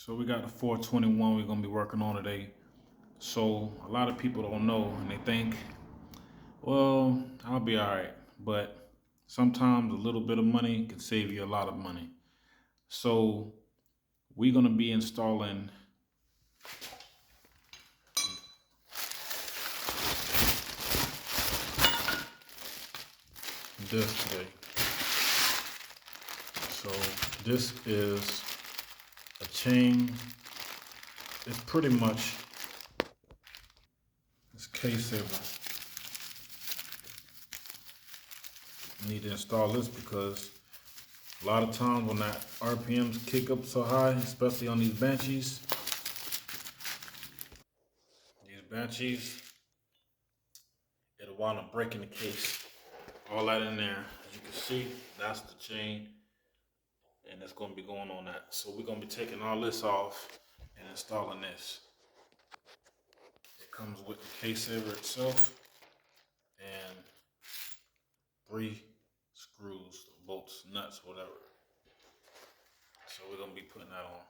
So we got the 421 we're gonna be working on today. So a lot of people don't know and they think, well, I'll be all right. But sometimes a little bit of money can save you a lot of money. So we're gonna be installing this today. So this is a chain. It's pretty much this case saver. You need to install this because a lot of times when that RPMs kick up so high, especially on these banshees, it'll wind up breaking the case. All that in there, as you can see, that's the chain, and it's gonna be going on that. So we're gonna be taking all this off and installing this. It comes with the case saver itself and 3 screws, bolts, nuts, whatever. So we're gonna be putting that on.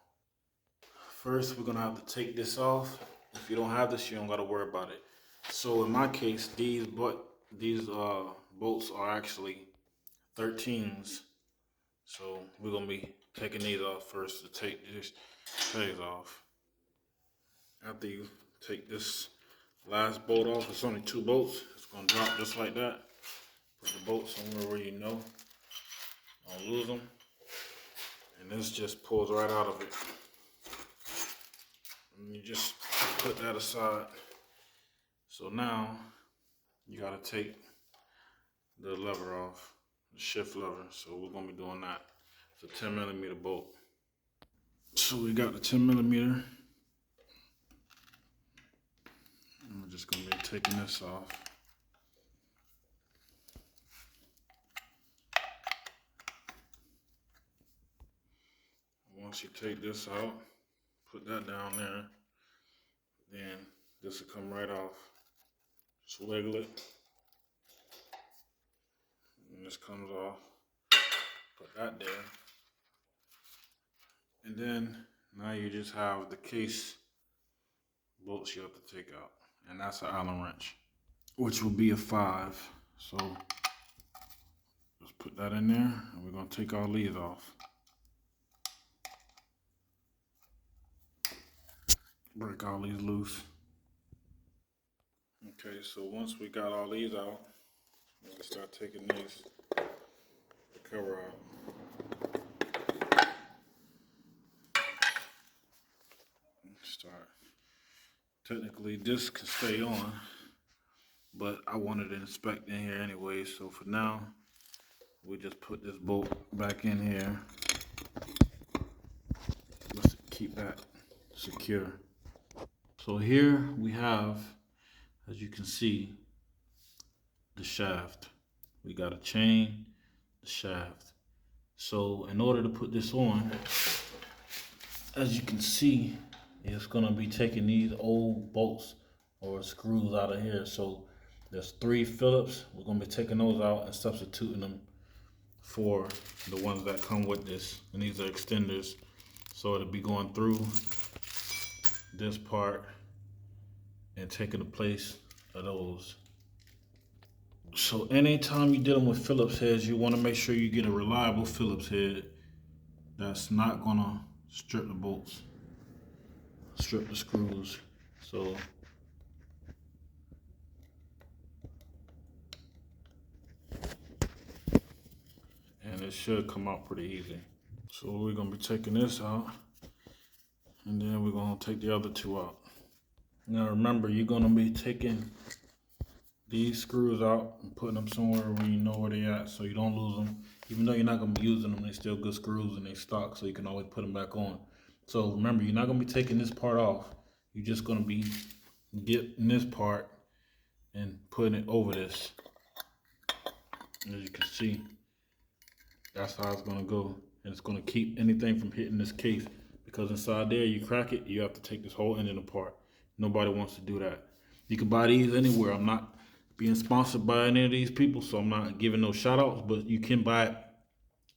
First, we're gonna have to take this off. If you don't have this, you don't gotta worry about it. So in my case, these bolts are actually 13s. So we're gonna be taking these off first to take these pegs off. After you take this last bolt off, it's only 2 bolts. It's gonna drop just like that. Put the bolt somewhere where you know. Don't lose them. And this just pulls right out of it. And you just put that aside. So now you gotta take the lever off, the shift lever. So we're gonna be doing that. It's a 10mm bolt. So we got the 10mm. And we're just gonna be taking this off. Once you take this out, put that down there, then this will come right off. Just wiggle it. And this comes off. Put that there. And then now you just have the case bolts you have to take out. And that's an Allen wrench, which will be a 5. So let's put that in there and we're gonna take all these off. Break all these loose. Okay, so once we got all these out, we're gonna start taking these, the cover out. Start. Technically, this can stay on, but I wanted to inspect in here anyway, so for now, we just put this bolt back in here. Let's keep that secure. So here we have, as you can see, the shaft. We got a chain, the shaft. So in order to put this on, as you can see, it's gonna be taking these old bolts or screws out of here. So there's 3 Phillips. We're gonna be taking those out and substituting them for the ones that come with this. And these are extenders. So it'll be going through this part and taking the place of those. So anytime you're dealing with Phillips heads, you want to make sure you get a reliable Phillips head that's not gonna strip the bolts, strip the screws. So and it should come out pretty easy. So we're gonna be taking this out and then we're gonna take the other 2 out. Now remember, you're gonna be taking these screws out and putting them somewhere where you know where they at so you don't lose them. Even though you're not gonna be using them, they're still good screws and they stock, so you can always put them back on. So remember, you're not gonna be taking this part off. You're just gonna be getting this part and putting it over this. As you can see, that's how it's gonna go. And it's gonna keep anything from hitting this case, because inside there, you crack it, you have to take this whole engine apart. Nobody wants to do that. You can buy these anywhere. I'm not being sponsored by any of these people, so I'm not giving no shout outs, but you can buy it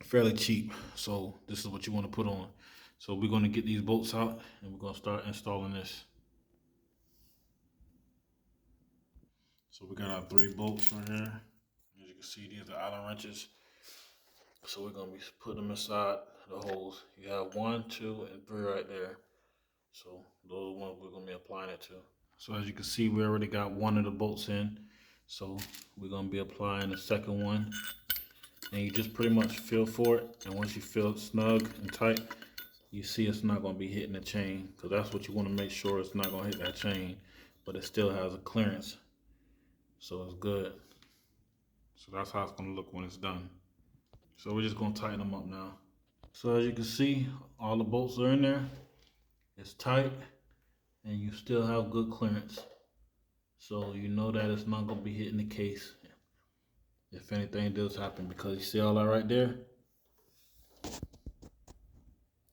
fairly cheap. So this is what you want to put on. So we're gonna get these bolts out and we're gonna start installing this. So we got our 3 bolts right here. As you can see, these are Allen wrenches. So we're gonna be putting them inside the holes. You have 1, 2, and 3 right there. So those are ones we're gonna be applying it to. So as you can see, we already got 1 of the bolts in. So we're gonna be applying the second one. And you just pretty much feel for it. And once you feel it snug and tight, you see it's not gonna be hitting the chain. Because that's what you wanna make sure it's not gonna hit that chain. But it still has a clearance. So it's good. So that's how it's gonna look when it's done. So we're just gonna tighten them up now. So as you can see, all the bolts are in there. It's tight and you still have good clearance. So you know that it's not gonna be hitting the case if anything does happen, because you see all that right there?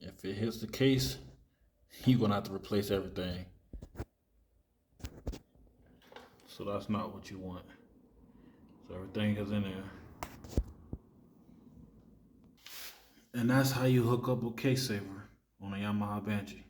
If it hits the case, you're gonna have to replace everything. So that's not what you want. So everything is in there. And that's how you hook up a case saver on a Yamaha Banshee.